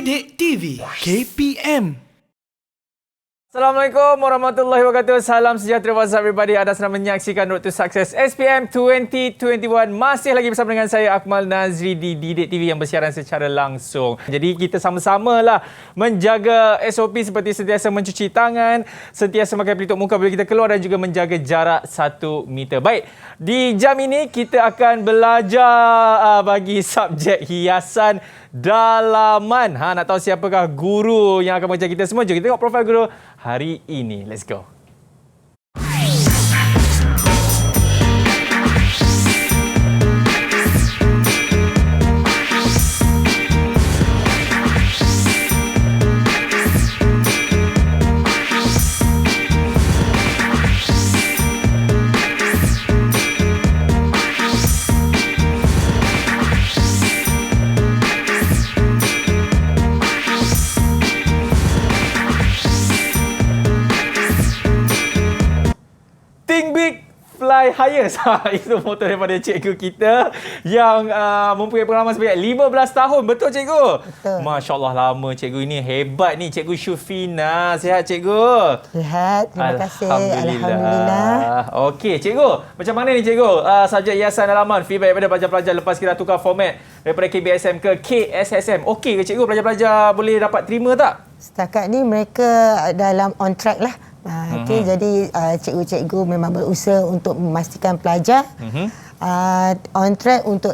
Didik TV KPM. Assalamualaikum warahmatullahi wabarakatuh. Salam sejahtera, what's up everybody. Anda sedang menyaksikan Road to Success SPM 2021. Masih lagi bersama dengan saya Akmal Nazri di Didik TV yang bersiaran secara langsung. Jadi kita sama-sama lah menjaga SOP seperti sentiasa mencuci tangan, sentiasa memakai pelitup muka bila kita keluar dan juga menjaga jarak 1 meter. Baik, di jam ini kita akan belajar bagi subjek hiasan dalaman. Nak tahu siapakah guru yang akan mengajar kita semua? Jom kita tengok profil guru hari ini. Let's go. Fly higher. Itu moto daripada cikgu kita yang mempunyai pengalaman sebanyak 15 tahun. Betul cikgu? Betul. Masya Allah, lama cikgu ini. Hebat ni cikgu Syufina. Sihat cikgu? Sihat, terima kasih. Alhamdulillah. Okey cikgu, macam mana ni cikgu? Subjek hiasan dalaman, feedback daripada pelajar-pelajar lepas kita tukar format daripada KBSM ke KSSM. Okey ke cikgu? Pelajar-pelajar boleh dapat terima tak? Setakat ni mereka dalam on track lah. Okay, jadi cikgu-cikgu memang berusaha untuk memastikan pelajar on track untuk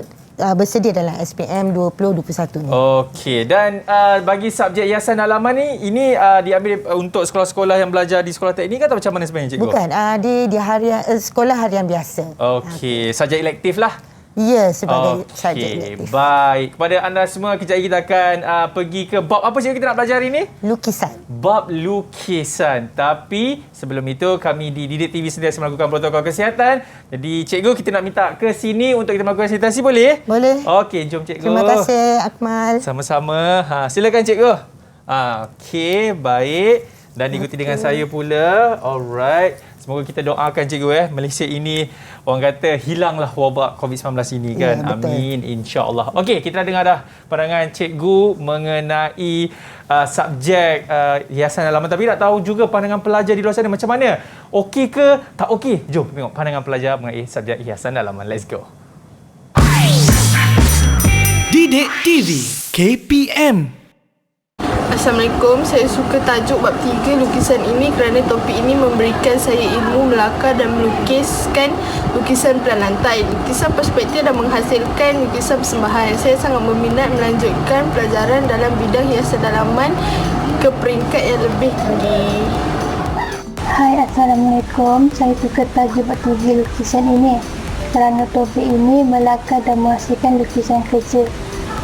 bersedia dalam SPM 2021 ni. Okey, dan bagi subjek hiasan dalaman ni, ini diambil untuk sekolah-sekolah yang belajar di sekolah teknik atau macam mana sebenarnya cikgu? Bukan, di harian, sekolah harian biasa. Okey, subjek elektif lah. Ya, sebagai subjek elektif. Baik. Kepada anda semua, kejap lagi kita akan pergi ke bab apa cikgu kita nak belajar hari ini? Lukisan. Bab lukisan. Tapi sebelum itu, kami di Didik TV sentiasa melakukan protokol kesihatan. Jadi cikgu, kita nak minta ke sini untuk kita melakukan sanitasi, boleh? Boleh. Okey, jom cikgu. Terima kasih Akmal. Sama-sama. Silakan cikgu. Okey, baik. Dan ikuti dengan saya pula. Alright. Semoga kita doakan cikgu Malaysia ini orang kata hilanglah wabak COVID-19 ini kan. Ya, amin, insya-Allah. Okey, kita dah dengar dah pandangan cikgu mengenai subjek hiasan dalaman, tapi nak tahu juga pandangan pelajar di luar sana macam mana? Okey ke tak okey? Jom tengok pandangan pelajar mengenai subjek hiasan dalaman. Let's go. Didik TV KPM. Assalamualaikum, saya suka tajuk bab 3 lukisan ini kerana topik ini memberikan saya ilmu melakar dan melukiskan lukisan pelan lantai, lukisan perspektif dan menghasilkan lukisan persembahan. Saya sangat berminat melanjutkan pelajaran dalam bidang hiasan dalaman ke peringkat yang lebih tinggi. Hai, Assalamualaikum. Saya suka tajuk bab 3 lukisan ini kerana topik ini melakar dan menghasilkan lukisan kerja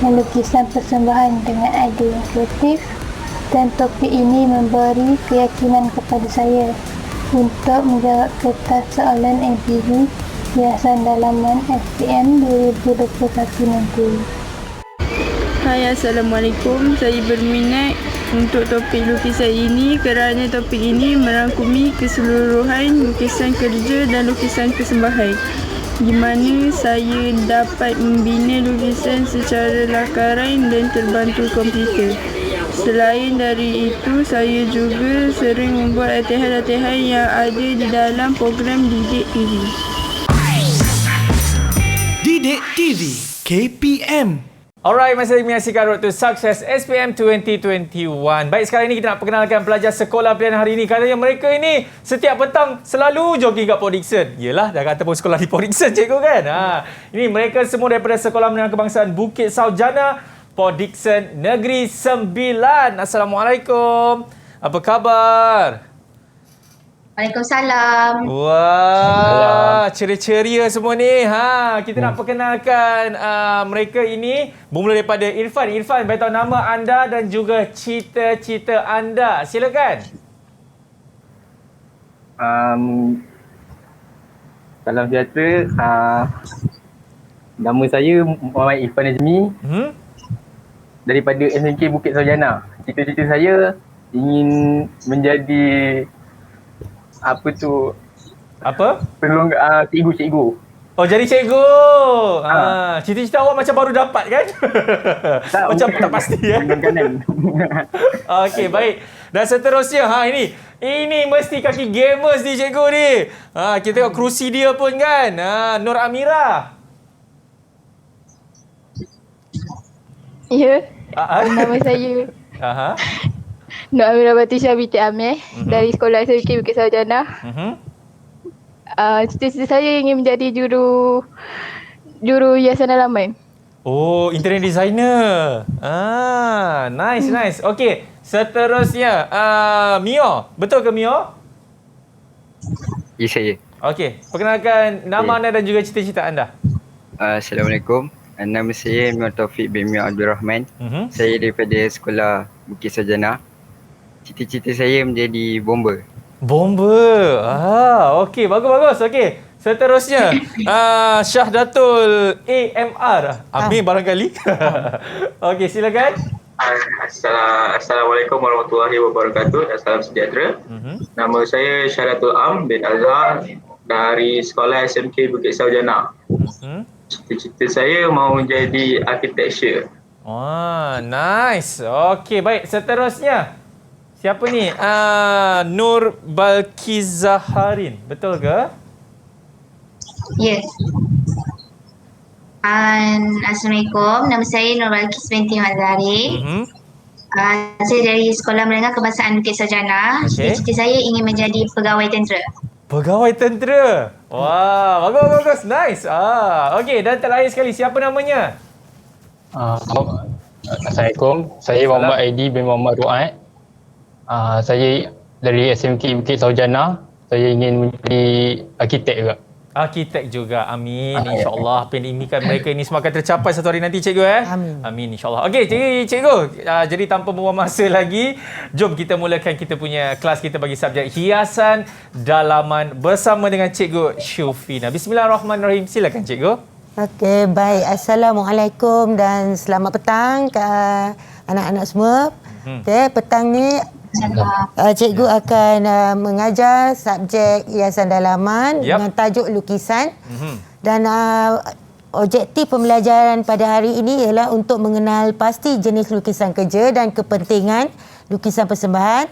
dan lukisan persembahan dengan idea yang kreatif, dan topik ini memberi keyakinan kepada saya untuk menjawab kertas soalan MPV hiasan dalaman SPM 2021 nanti. Hai, Assalamualaikum. Saya berminat untuk topik lukisan ini kerana topik ini merangkumi keseluruhan lukisan kerja dan lukisan persembahan, di mana saya dapat membina lukisan secara lakaran dan terbantu komputer. Selain dari itu, saya juga sering membuat latihan-latihan yang ada di dalam program Didik TV. Didik TV KPM. Alright, masih menyaksikan Road to Success SPM 2021. Baik, sekarang ini kita nak perkenalkan pelajar sekolah pilihan hari ini. Katanya mereka ini setiap petang selalu jogging kat Port Dickson. Yelah, dah kata pun sekolah di Port Dickson cikgu kan. Ini mereka semua daripada Sekolah Menengah Kebangsaan Bukit Saujana, Port Dickson Negeri Sembilan. Assalamualaikum. Apa khabar? Waalaikumsalam. Wah, ceria-ceria semua ni. Kita nak perkenalkan mereka ini bermula daripada Irfan. Irfan, beritahu nama anda dan juga cita-cita anda. Silakan. Salam sejahtera. Nama saya Muhammad Irfan Azmi. Daripada SMK Bukit Saujana. Cita-cita saya ingin menjadi Apa? cikgu-cikgu. Oh, jadi cikgu. Cita-cita awak macam baru dapat kan? Macam tak pasti ya. Kanan. Okey, baik. Dan seterusnya, ini mesti kaki gamers ni cikgu ni. Kita tengok kerusi dia pun kan. Nur Amira. Ya, nama saya Nur Amira Batisha binti Amir dari Sekolah SMK Bukit Sarjana. Cita-cita saya ingin menjadi juru hiasan dalaman. Oh, interior designer. Nice. Okey, seterusnya Mio. Betul ke Mio? Ya, saya. Okey, perkenalkan nama anda dan juga cita-cita anda. Assalamualaikum. Nama saya Mio Taufik bin Mio Abdul Rahman. Saya daripada Sekolah Bukit Sarjana. Cita-cita saya menjadi bomber. Bomber. Okey, bagus. Okey. Seterusnya Syahdatul AMR. Amin barangkali. Okey, silakan. Assalamualaikum warahmatullahi wabarakatuh. Salam sejahtera. Nama saya Syahdatul Am bin Azhar dari Sekolah SMK Bukit Sarjana. Cita-cita saya mau menjadi architecture. Nice. Okey, baik. Seterusnya siapa ni? Nur Balkizaharin. Betul ke? Yes. Assalamualaikum. Nama saya Nur Balkis binti Mazari. Saya dari Sekolah Menengah Kebangsaan Bukit Sarjana. Cita-cita saya ingin menjadi pegawai tentera. Pegawai tentera. Wah, bagus. Nice. Okey, dan terakhir sekali, siapa namanya? Assalamualaikum. Saya Muhammad Aidi bin Muhammad Ru'ad. Saya dari SMK Bukit Sarjana. Saya ingin menjadi arkitek juga. Arkitek juga. Amin. InsyaAllah apa yang diimpikan mereka ini semua akan tercapai satu hari nanti, cikgu. Amin. InsyaAllah. Okey, cikgu. Jadi tanpa membuang masa lagi, jom kita mulakan kita punya kelas kita bagi subjek hiasan dalaman bersama dengan Cikgu Syufina. Bismillahirrahmanirrahim. Silakan, cikgu. Okey, baik. Assalamualaikum dan selamat petang ke anak-anak semua. Okey, petang ni cikgu akan mengajar subjek hiasan dalaman dengan tajuk lukisan. Dan objektif pembelajaran pada hari ini ialah untuk mengenal pasti jenis lukisan kerja dan kepentingan lukisan persembahan.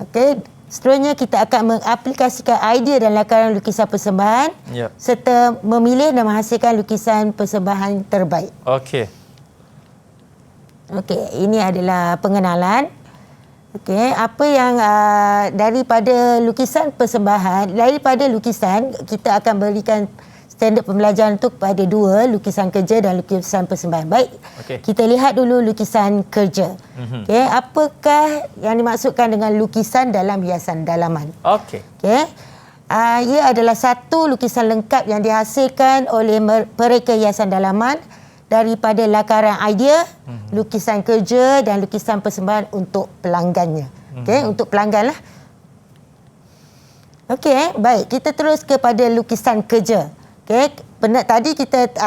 Okey, seterusnya kita akan mengaplikasikan idea dan lakaran lukisan persembahan serta memilih dan menghasilkan lukisan persembahan terbaik. Okey, ini adalah pengenalan. Okey, apa yang daripada lukisan persembahan, daripada lukisan kita akan berikan standard pembelajaran itu kepada dua, lukisan kerja dan lukisan persembahan. Baik, kita lihat dulu lukisan kerja. Okey, apakah yang dimaksudkan dengan lukisan dalam hiasan dalaman? Okey, ia adalah satu lukisan lengkap yang dihasilkan oleh mereka hiasan dalaman daripada lakaran idea, lukisan kerja dan lukisan persembahan untuk pelanggannya. Okey, untuk pelanggan lah. Okey, baik. Kita terus kepada lukisan kerja. Okey, tadi kita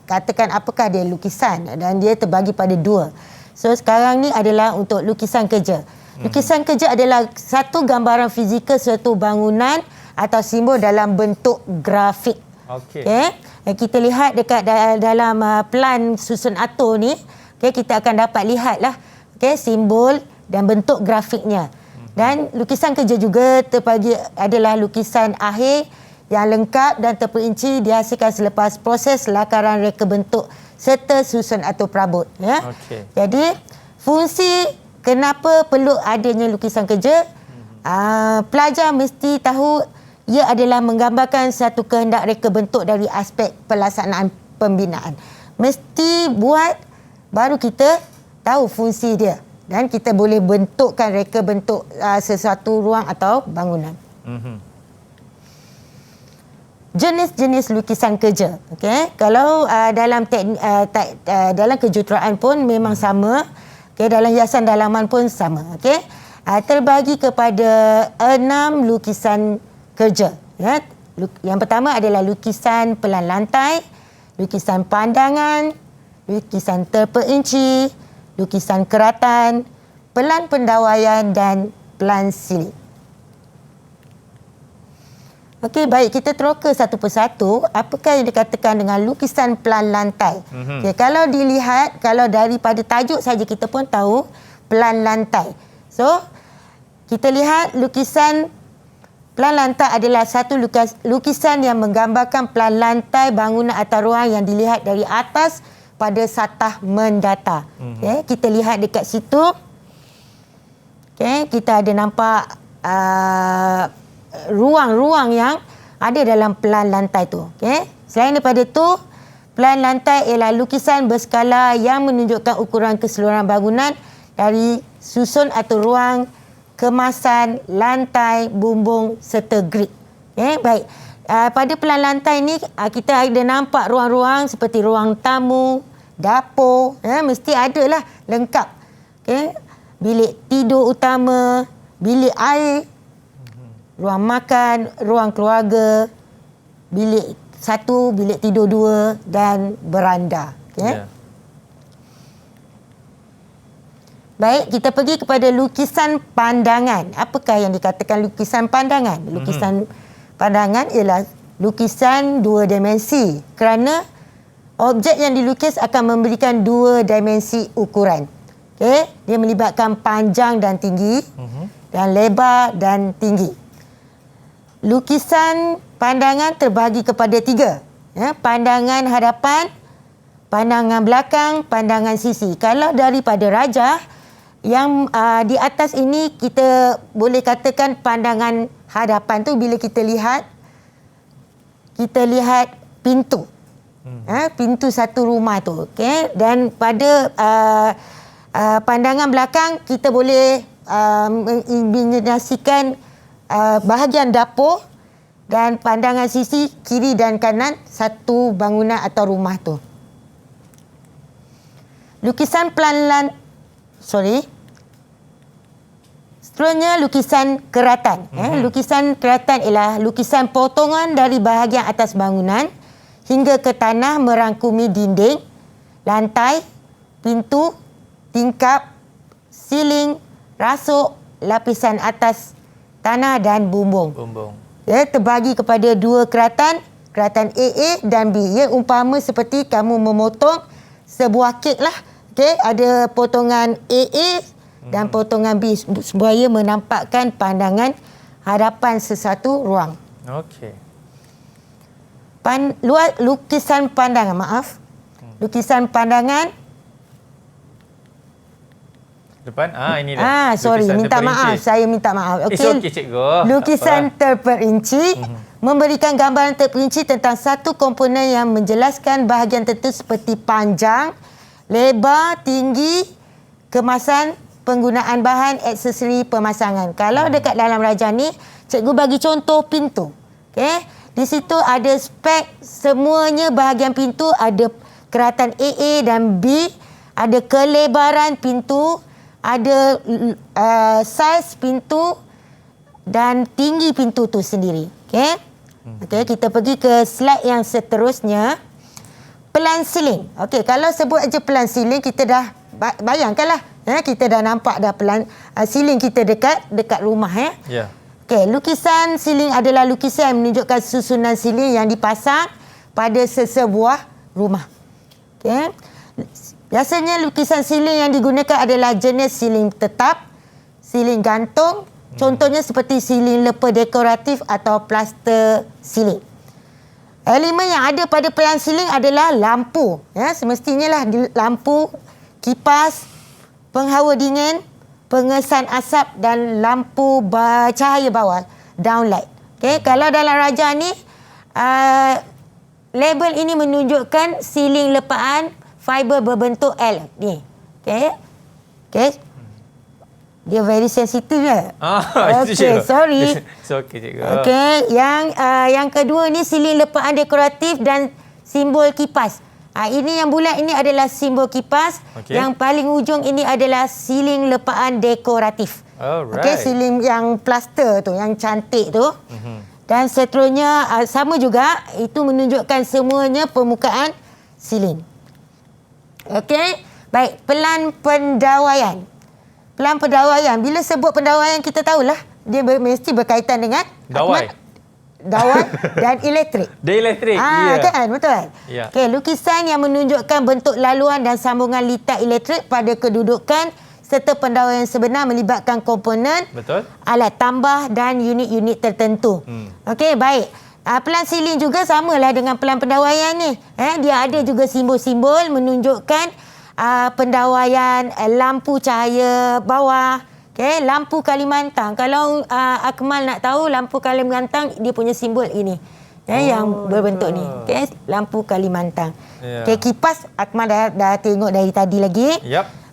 katakan apakah dia lukisan dan dia terbagi pada dua. So, sekarang ni adalah untuk lukisan kerja. Lukisan kerja adalah satu gambaran fizikal suatu bangunan atau simbol dalam bentuk grafik. Okey. Kita lihat dekat dalam plan susun atur ni, kita akan dapat lihatlah simbol dan bentuk grafiknya. Dan lukisan kerja juga terbagi adalah lukisan akhir yang lengkap dan terperinci dihasilkan selepas proses lakaran reka bentuk serta susun atur perabot. Jadi fungsi kenapa perlu adanya lukisan kerja, pelajar mesti tahu ia adalah menggambarkan satu kehendak reka bentuk dari aspek pelaksanaan pembinaan. Mesti buat baru kita tahu fungsi dia dan kita boleh bentukkan reka bentuk sesuatu ruang atau bangunan. Jenis-jenis lukisan kerja. Okey, kalau dalam dalam kejuruteraan pun memang sama. Okey, dalam hiasan dalaman pun sama. Okey, terbagi kepada 6 lukisan kerja. Yang pertama adalah lukisan pelan lantai, lukisan pandangan, lukisan terperinci, lukisan keratan, pelan pendawaian dan pelan silik. Okey, baik, kita teroka satu persatu. Apakah yang dikatakan dengan lukisan pelan lantai? Okey, kalau dilihat, kalau daripada tajuk saja kita pun tahu pelan lantai. So, kita lihat lukisan pelan lantai adalah satu lukisan yang menggambarkan pelan lantai bangunan atau ruang yang dilihat dari atas pada satah mendata. Okey, kita lihat dekat situ. Okey, kita ada nampak ruang-ruang yang ada dalam pelan lantai tu. Okey. Selain daripada tu, pelan lantai ialah lukisan berskala yang menunjukkan ukuran keseluruhan bangunan dari susun atau ruang, kemasan, lantai, bumbung serta grid. Okey, baik. Pada pelan lantai ni kita ada nampak ruang-ruang seperti ruang tamu, dapur, mesti ada lah lengkap. Okey. Bilik tidur utama, bilik air, ruang makan, ruang keluarga, bilik 1, bilik tidur 2 dan beranda. Okay? Baik, kita pergi kepada lukisan pandangan. Apakah yang dikatakan lukisan pandangan? Lukisan pandangan ialah lukisan 2 dimensi kerana objek yang dilukis akan memberikan 2 dimensi ukuran. Okay? Dia melibatkan panjang dan tinggi dan lebar dan tinggi. Lukisan pandangan terbahagi kepada 3. Pandangan hadapan, pandangan belakang, pandangan sisi. Kalau daripada rajah, yang di atas ini kita boleh katakan pandangan hadapan tu bila kita lihat pintu. Pintu satu rumah tu. Okay? Dan pada pandangan belakang, kita boleh mengimajinasikan bahagian dapur dan pandangan sisi kiri dan kanan satu bangunan atau rumah tu. Lukisan seterusnya lukisan keratan. Lukisan keratan ialah lukisan potongan dari bahagian atas bangunan hingga ke tanah merangkumi dinding, lantai, pintu, tingkap, siling, rasuk, lapisan atas tanah dan bumbung. Terbagi kepada 2 keratan AA dan B. Umpama seperti kamu memotong sebuah kek lah. Okay? Ada potongan AA dan potongan B supaya menampakkan pandangan hadapan sesuatu ruang. Okey. Lukisan pandangan, lukisan pandangan depan. Ini dah. Sorry, minta maaf. Saya minta maaf. Okey. It's okay, cikgu. Lukisan terperinci memberikan gambaran terperinci tentang satu komponen yang menjelaskan bahagian tertentu seperti panjang, lebar, tinggi, kemasan, penggunaan bahan, aksesori, pemasangan. Kalau dekat dalam rajah ni, cikgu bagi contoh pintu. Okey. Di situ ada spek semuanya bahagian pintu, ada keratan AA dan B, ada kelebaran pintu, ada saiz pintu dan tinggi pintu tu sendiri. Okey. Okey, kita pergi ke slide yang seterusnya. Pelan siling. Okey, kalau sebut aja pelan siling, kita dah bayangkanlah, kita dah nampak dah pelan siling kita dekat rumah Ya. Okey, lukisan siling adalah lukisan yang menunjukkan susunan siling yang dipasang pada sesebuah rumah. Okey. Biasanya lukisan siling yang digunakan adalah jenis siling tetap, siling gantung, contohnya seperti siling lepa dekoratif atau plaster siling. Elemen yang ada pada pelan siling adalah lampu. Semestinya lah lampu, kipas, penghawa dingin, pengesan asap dan lampu cahaya bawah, downlight. Okay? Kalau dalam rajah ni, label ini menunjukkan siling lepaan fiber berbentuk L ni. Okey. Okey. Dia very sensitif ya. Okey, sorry. Okey, cikgu. Okey, yang kedua ni siling lepaan dekoratif dan simbol kipas. Ini yang bulat ini adalah simbol kipas. Okay. Yang paling ujung ini adalah siling lepaan dekoratif. Okey, siling yang plaster tu, yang cantik tu. Dan seterusnya sama juga, itu menunjukkan semuanya permukaan siling. Okey, baik, pelan pendawaian. Pelan pendawaian, bila sebut pendawaian kita tahulah dia mesti berkaitan dengan dawai. dawan dan elektrik. Dieelektrik. Kan, betul. Ya. Okey, lukisan yang menunjukkan bentuk laluan dan sambungan litar elektrik pada kedudukan serta pendawaian sebenar melibatkan komponen, Betul. alat tambah dan unit-unit tertentu. Okey, baik. Pelan siling juga samalah dengan pelan pendawaian ni. Dia ada juga simbol-simbol menunjukkan pendawaian lampu cahaya bawah. Okay, lampu Kalimantan. Kalau Akmal nak tahu lampu Kalimantan, dia punya simbol ini. Yang berbentuk ni. Okay, lampu Kalimantan. Okay, kipas Akmal dah tengok dari tadi lagi.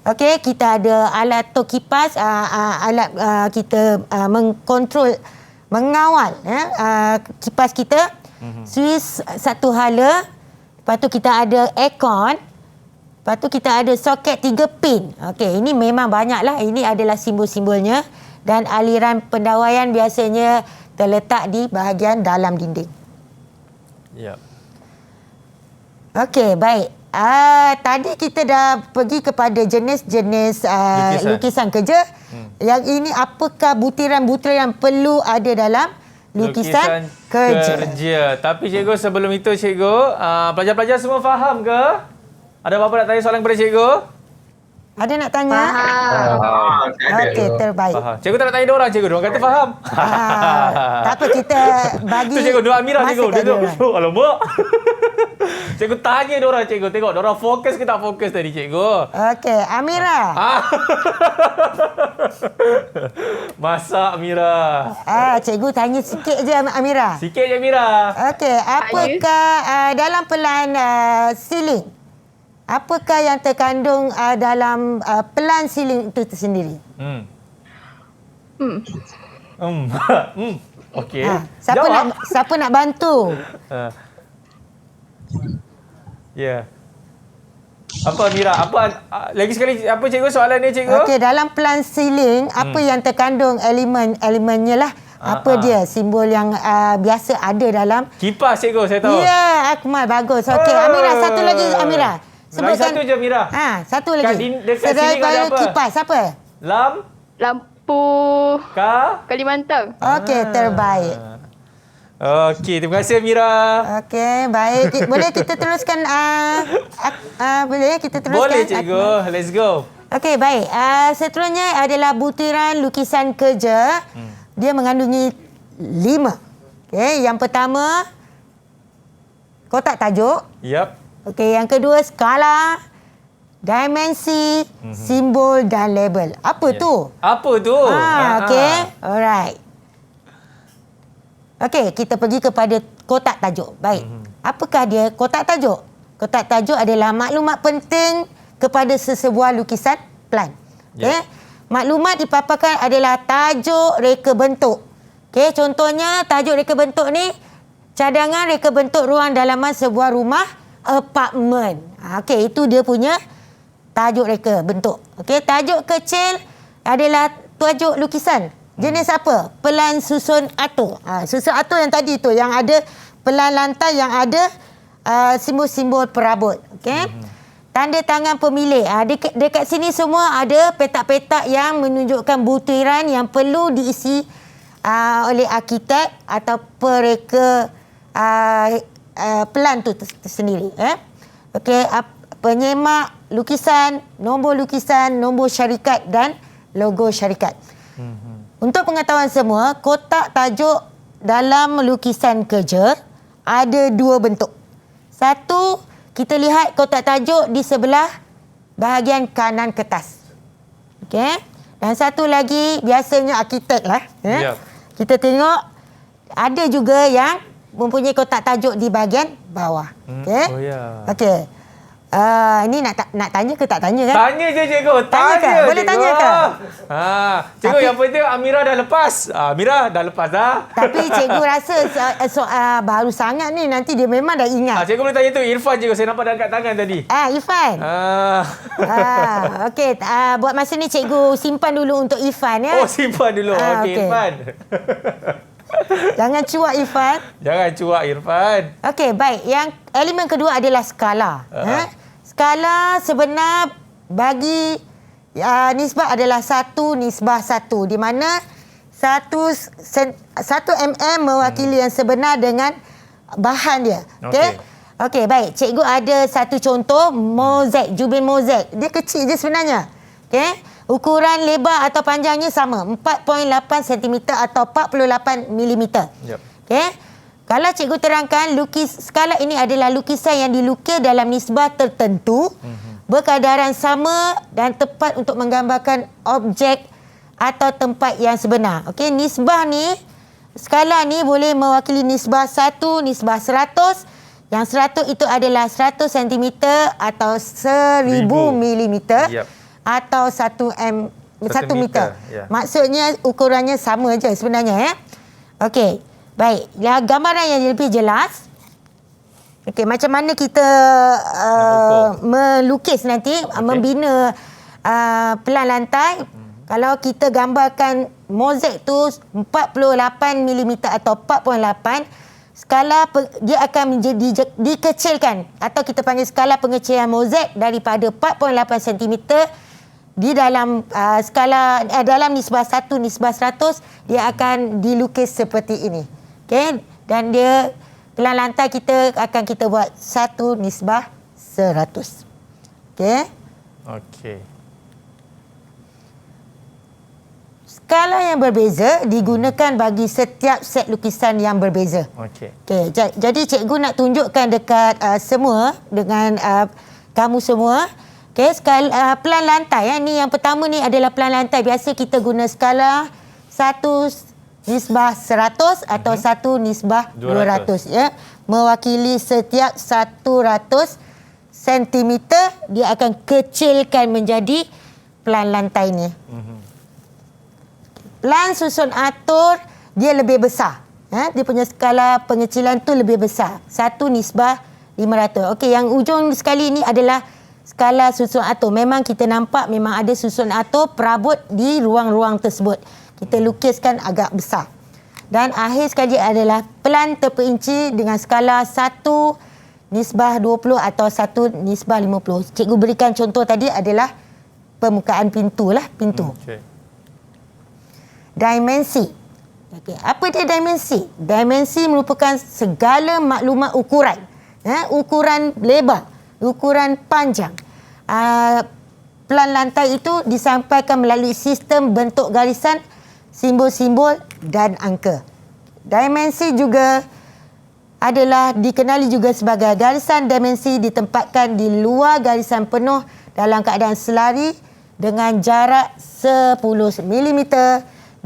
Okey, kita ada alat tok kipas, alat kita mengkontrol, mengawal kipas kita. Suis satu hala. Lepas tu kita ada aircon. Lepas tu kita ada soket 3 pin. Okey, ini memang banyaklah. Ini adalah simbol-simbolnya. Dan aliran pendawaian biasanya terletak di bahagian dalam dinding. Okey, baik. Tadi kita dah pergi kepada jenis-jenis lukisan kerja. Yang ini apakah butiran-butiran yang perlu ada dalam lukisan kerja. Tapi cikgu, sebelum itu cikgu, pelajar-pelajar semua faham ke? Ada apa-apa nak tanya soalan kepada cikgu? Ada nak tanya? Faham. Okey, terbaik. Faham. Cikgu tak nak tanya diorang, cikgu. Diorang kata faham. Tak apa, kita bagi tu cikgu, Nur Amira cikgu. masa kat diorang. Alamak. Cikgu tanya diorang, cikgu. Tengok diorang fokus ke tak fokus tadi, cikgu. Okey, Amira. Masak, Amira. Cikgu tanya sikit je Amira. Sikit je, Amira. Okey, apakah dalam pelan siling? Apakah yang terkandung dalam pelan siling itu tersendiri? Okey. Siapa nak bantu? Ya. Apa, Amira? Lagi sekali, apa cikgu soalan ni, cikgu? Okey, dalam pelan siling, apa yang terkandung elemennya lah? Apa dia simbol yang biasa ada dalam kipas, cikgu, saya tahu. Ya, Akmal, bagus. Okey, Amira, satu lagi Amira. Lagi satu je, Amira. Satu lagi. Dekat sini ada apa? Kipas, apa? Lampu Kalimantan. Okey, terbaik. Okey, terima kasih, Amira. Okey, baik. Boleh kita teruskan? Boleh kita teruskan? Boleh, cikgu. Let's go. Okey, baik. Seterusnya adalah butiran lukisan kerja. Dia mengandungi 5. Okey, yang pertama kotak tajuk. Okey, yang kedua skala, dimensi, simbol dan label. Apa tu? Apa tu? Okey, alright. Okey, kita pergi kepada kotak tajuk. Baik. Apakah dia kotak tajuk? Kotak tajuk adalah maklumat penting kepada sesebuah lukisan plan. Okey. Maklumat dipaparkan adalah tajuk, reka bentuk. Okey, contohnya tajuk reka bentuk ni cadangan reka bentuk ruang dalaman sebuah rumah apartmen. Okey, itu dia punya tajuk reka bentuk. Okey, tajuk kecil adalah tajuk lukisan. Jenis apa? Pelan susun atur. Susun atur yang tadi tu, yang ada pelan lantai, yang ada simbol-simbol perabot. Okey. Tanda tangan pemilik. Dekat sini semua ada petak-petak yang menunjukkan butiran yang perlu diisi oleh arkitek atau pereka pelan tu tersendiri. Okey, penyemak lukisan, nombor syarikat dan logo syarikat. Untuk pengetahuan semua, kotak tajuk dalam lukisan kerja ada 2 bentuk. Satu, kita lihat kotak tajuk di sebelah bahagian kanan kertas. Okey. Dan satu lagi, biasanya arkitek lah. Kita tengok ada juga yang mempunyai kotak tajuk di bahagian bawah. Okey. Okey. Ini nak tanya ke tak tanya kan? Tanya je, cikgu. Tanya ke? Boleh cikgu. tanya ke? Cikgu, yang penting Amira dah lepas. Amira dah lepas dah. Tapi cikgu rasa baru sangat ni, nanti dia memang dah ingat. Cikgu boleh tanya tu Irfan, cikgu. Saya nampak dah angkat tangan tadi. Irfan. Okey, buat masa ni cikgu simpan dulu untuk Irfan ya. Oh, simpan dulu. Okey, Irfan. Jangan cuak, Irfan. Jangan cuak, Irfan. Okey, baik. Yang elemen kedua adalah skala. Skala sebenar bagi nisbah adalah 1:1, di mana 1 mm mewakili yang sebenar dengan bahan dia. Okey, baik. Cikgu ada satu contoh mozaik, jubin mozaik. Dia kecil je sebenarnya. Okey. Ukuran lebar atau panjangnya sama, 4.8 cm atau 48 mm. Okey. Kalau cikgu terangkan, skala ini adalah lukisan yang dilukis dalam nisbah tertentu, berkadaran sama dan tepat untuk menggambarkan objek atau tempat yang sebenar. Okey, nisbah ni, skala ni boleh mewakili nisbah 1, nisbah 100. Yang 100 itu adalah 100 cm atau 1000 mm atau 1 meter. Maksudnya ukurannya sama je sebenarnya. Okey, baik. Gambaran yang lebih jelas. Okey, macam mana kita melukis nanti, membina pelan lantai. Kalau kita gambarkan mozaik tu 48 mm atau 4.8, skala dia akan menjadi dikecilkan atau kita panggil skala pengecilan mozaik daripada 4.8 cm di dalam skala dalam nisbah 1 nisbah 100 dia akan dilukis seperti ini. Okey, dan dia pelan lantai kita buat 1 nisbah 100. Okey. Skala yang berbeza digunakan bagi setiap set lukisan yang berbeza. Okey. Jadi cikgu nak tunjukkan dekat semua dengan kamu semua. Okey, skala pelan lantai ni yang pertama ni adalah pelan lantai. Biasa kita guna skala 1 nisbah 100 atau 1 nisbah 200 ya. Mewakili setiap 100 cm dia akan kecilkan menjadi pelan lantai ni. Pelan susun atur dia lebih besar. Dia punya skala pengecilan tu lebih besar. 1 nisbah 500. Okey, yang ujung sekali ni adalah skala susun atur. Memang kita nampak memang ada susun atur perabot di ruang-ruang tersebut. Kita lukiskan agak besar. Dan akhir sekali adalah pelan terperinci dengan skala 1 nisbah 20 atau 1 nisbah 50. Cikgu berikan contoh tadi adalah permukaan pintu lah. Dimensi. Okey, apa dia dimensi? Dimensi merupakan segala maklumat ukuran. Ukuran lebar, ukuran panjang. Pelan lantai itu disampaikan melalui sistem bentuk garisan, simbol-simbol dan angka. Dimensi juga adalah dikenali juga sebagai garisan dimensi ditempatkan di luar garisan penuh dalam keadaan selari dengan jarak 10 mm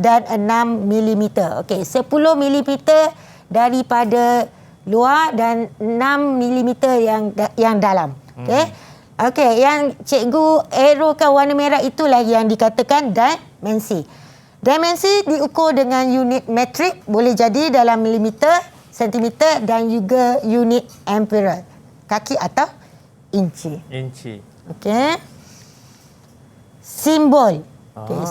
dan 6 mm. Okey, 10 mm daripada luar dan 6 mm yang dalam. Okey, yang cikgu arrowkan warna merah itulah yang dikatakan dimensi. Dimensi diukur dengan unit metrik, boleh jadi dalam milimeter, sentimeter dan juga unit ampere, kaki atau inci. Okey. Simbol.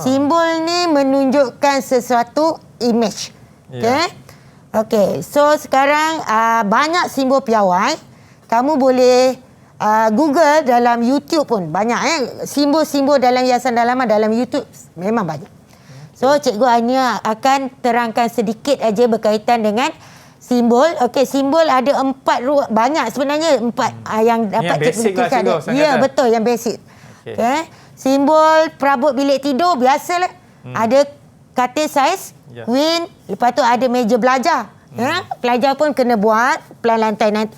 Simbol ni menunjukkan sesuatu image. Okey, so sekarang banyak simbol piawai. Kamu boleh Google dalam YouTube pun banyak simbol-simbol dalam hiasan dalaman dalam YouTube memang banyak. So cikgu hanya akan terangkan sedikit aja berkaitan dengan simbol. Okey, simbol ada 4 banyak sebenarnya 4 yang dapat cikgu berikan. Ya, betul, yang basic. Okey. Simbol perabot bilik tidur biasalah. Ada katil saiz, queen, lepas tu ada meja belajar. Pelajar pun kena buat pelan lantai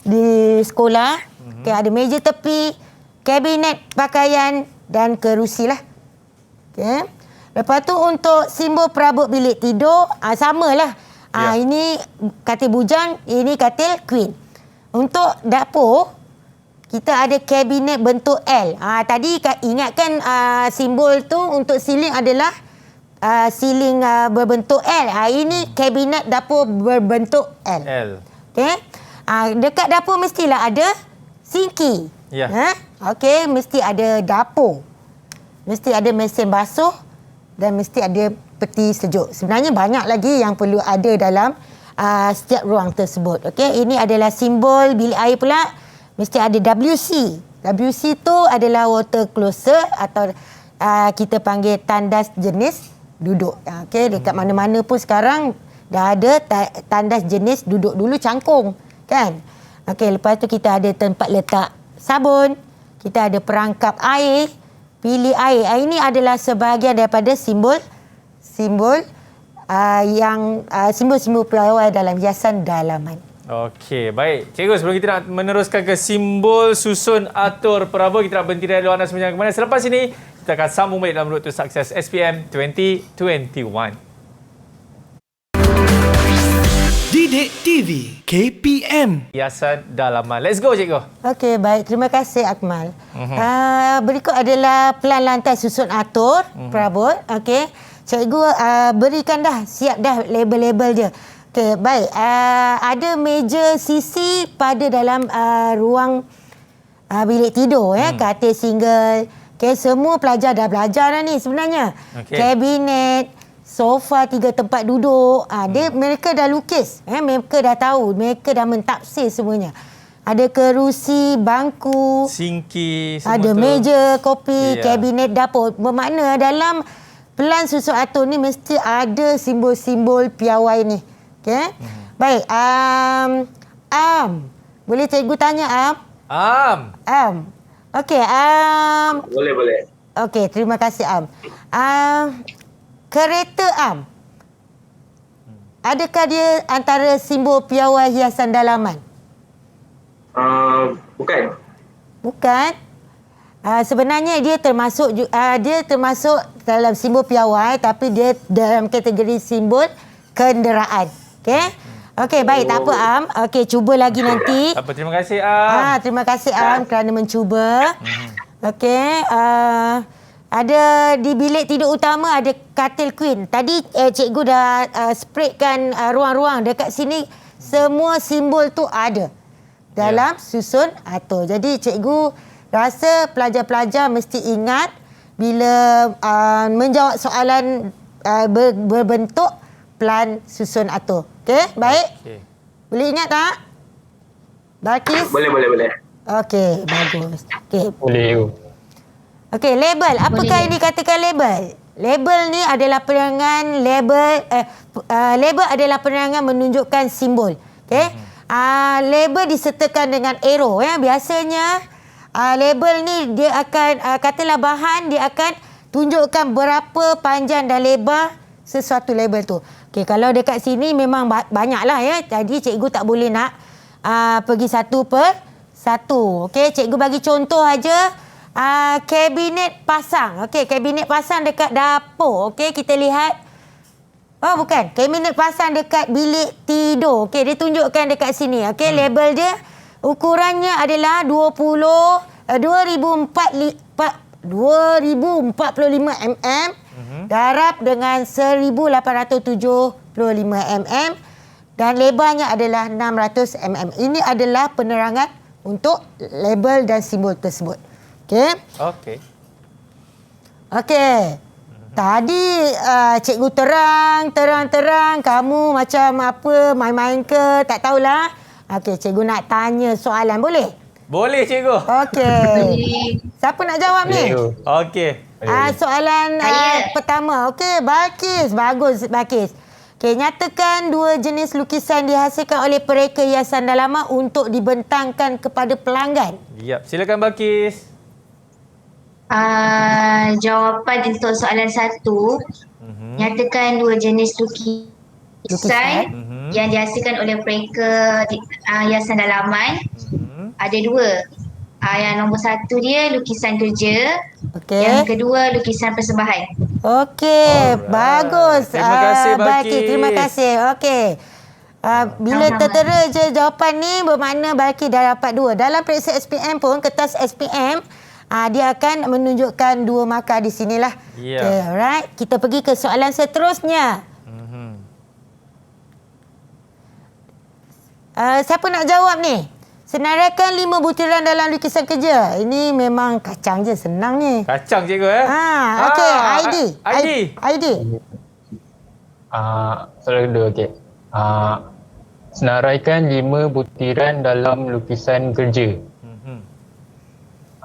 di sekolah. Okay, ada meja tepi, kabinet pakaian dan kerusi lah. Okay. Lepas tu untuk simbol perabot bilik tidur, samalah. Ini katil bujang, ini katil queen. Untuk dapur, kita ada kabinet bentuk L. Tadi ingatkan simbol tu untuk siling adalah siling berbentuk L. Ini kabinet dapur berbentuk L. Okey. Dekat dapur mestilah ada sinki. Okey, mesti ada dapur. Mesti ada mesin basuh dan mesti ada peti sejuk. Sebenarnya banyak lagi yang perlu ada dalam setiap ruang tersebut. Okey, ini adalah simbol bilik air pula. Mesti ada WC. WC tu adalah water closet atau kita panggil tandas jenis duduk. Okey, dekat mana-mana pun sekarang dah ada tandas jenis duduk. Dulu cangkung, kan? Okey, lepas tu kita ada tempat letak sabun, kita ada perangkap air, pilih air. Ini adalah sebahagian daripada simbol-simbol piawai dalam hiasan dalaman. Okey, baik. Cikgu, sebelum kita nak meneruskan ke simbol susun atur peraba, kita nak berhenti dari luar anda semenjang ke mana. Selepas ini, kita akan sambung balik dalam Road to Success SPM 2021. Didik TV KPM. Hiasan dalaman. Let's go, cikgu. Okey, baik. Terima kasih, Akmal. Berikut adalah pelan lantai susun atur perabot. Okey. Cikgu berikan dah, siap dah label-label dia. Okey, baik. Ada meja sisi pada dalam ruang bilik tidur, katil single. Okey, semua pelajar dah belajar dah ni sebenarnya. Kabinet, sofa 3 tempat duduk. Mereka dah lukis. Mereka dah tahu. Mereka dah mentafsir semuanya. Ada kerusi, bangku. Singki. Ada meja, kopi, kabinet, dapur. Bermakna dalam pelan susun atur ni mesti ada simbol-simbol piawai ni. Okey. Baik. Boleh cikgu tanya, Okey. Boleh. Okey, terima kasih, kereta, adakah dia antara simbol piawai hiasan dalaman? Bukan. Bukan. Sebenarnya dia termasuk dalam simbol piawai, tapi dia dalam kategori simbol kenderaan. Okey. Okey, baik, tak apa, Okey, cuba lagi nanti. Terima kasih, Terima kasih, kerana mencuba. Okey. Ada di bilik tidur utama ada katil queen. Tadi cikgu dah spreadkan ruang-ruang dekat sini. Semua simbol tu ada dalam susun atur. Jadi cikgu rasa pelajar-pelajar mesti ingat bila menjawab soalan berbentuk pelan susun atur. Okey, baik? Boleh ingat tak? Balkis? Boleh. Okey, bagus. Okey. Boleh. Okey, label. Apakah yang dikatakan label? Label ni adalah penerangan label adalah penerangan menunjukkan simbol. Okey? Label disertakan dengan arrow, Biasanya label ni dia akan katalah bahan, dia akan tunjukkan berapa panjang dan lebar sesuatu label tu. Okey, kalau dekat sini memang banyaklah, Jadi cikgu tak boleh nak pergi satu per satu. Okey, cikgu bagi contoh aja. Kabinet pasang. Okey, kabinet pasang dekat dapur. Okey, kita lihat. Oh, bukan. Kabinet pasang dekat bilik tidur. Okey, dia tunjukkan dekat sini. Okey, label dia ukurannya adalah 2045 mm. Darab dengan 1875 mm. Dan lebarnya adalah 600 mm. Ini adalah penerangan untuk label dan simbol tersebut. Okey. Tadi cikgu terang. Kamu macam apa, main-main ke? Tak tahulah. Okey, cikgu nak tanya soalan. Boleh? Boleh, cikgu. Okey. Siapa nak jawab ni? Okey. Soalan pertama. Okey, Balkis. Bagus, Balkis. Okey, nyatakan 2 jenis lukisan dihasilkan oleh pereka hiasan dalaman untuk dibentangkan kepada pelanggan. Yap, silakan Balkis. Jawapan untuk soalan 1, nyatakan 2 jenis lukisan yang dihasilkan oleh pereka hiasan dalaman. Ada 2. Yang nombor 1 dia lukisan kerja. Yang kedua lukisan persembahan. Okey, bagus. Terima kasih, Balkis. Terima kasih. Okey. Bila tertera je jawapan ni, bermakna Balkis dah dapat 2. Dalam periksa SPM pun, kertas SPM, dia akan menunjukkan 2 markah di sinilah. Okay, alright. Kita pergi ke soalan seterusnya. Siapa nak jawab ni? Senaraikan 5 butiran dalam lukisan kerja. Ini memang kacang je, senang ni. Kacang, cikgu, Okey, ID. Soalan kedua, okey. Senaraikan 5 butiran dalam lukisan kerja.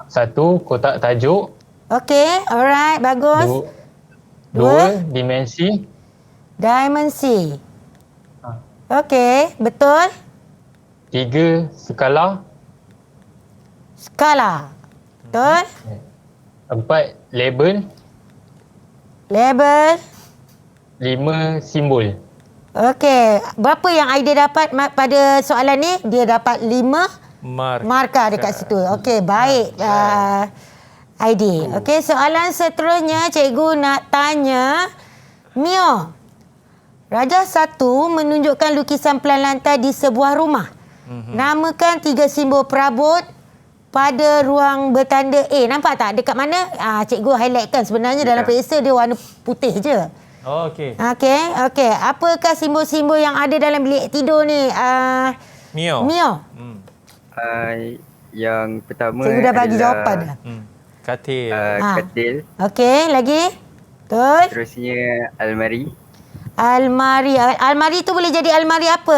1, kotak tajuk. Okey, alright, bagus. 2 dimensi. Dimensi. Okey, betul. 3 skala. Skala. Betul. 4 label. Label. 5 simbol. Okey, berapa yang Aida dapat pada soalan ni? Dia dapat 5 markah dekat situ. Okey, baik. Aidi. Okey, soalan seterusnya cikgu nak tanya Mio. Raja 1 menunjukkan lukisan pelan lantai di sebuah rumah. Namakan 3 simbol perabot pada ruang bertanda A. Nampak tak dekat mana? Cikgu highlightkan. Sebenarnya dalam periksa dia warna putih je. Oh, okey. Okey. Apakah simbol-simbol yang ada dalam bilik tidur ni? Mio. Yang pertama cikgu dah bagi jawapan dah. Katil. Katil. Okey, lagi? Betul. Terusnya almari. Almari tu boleh jadi almari apa?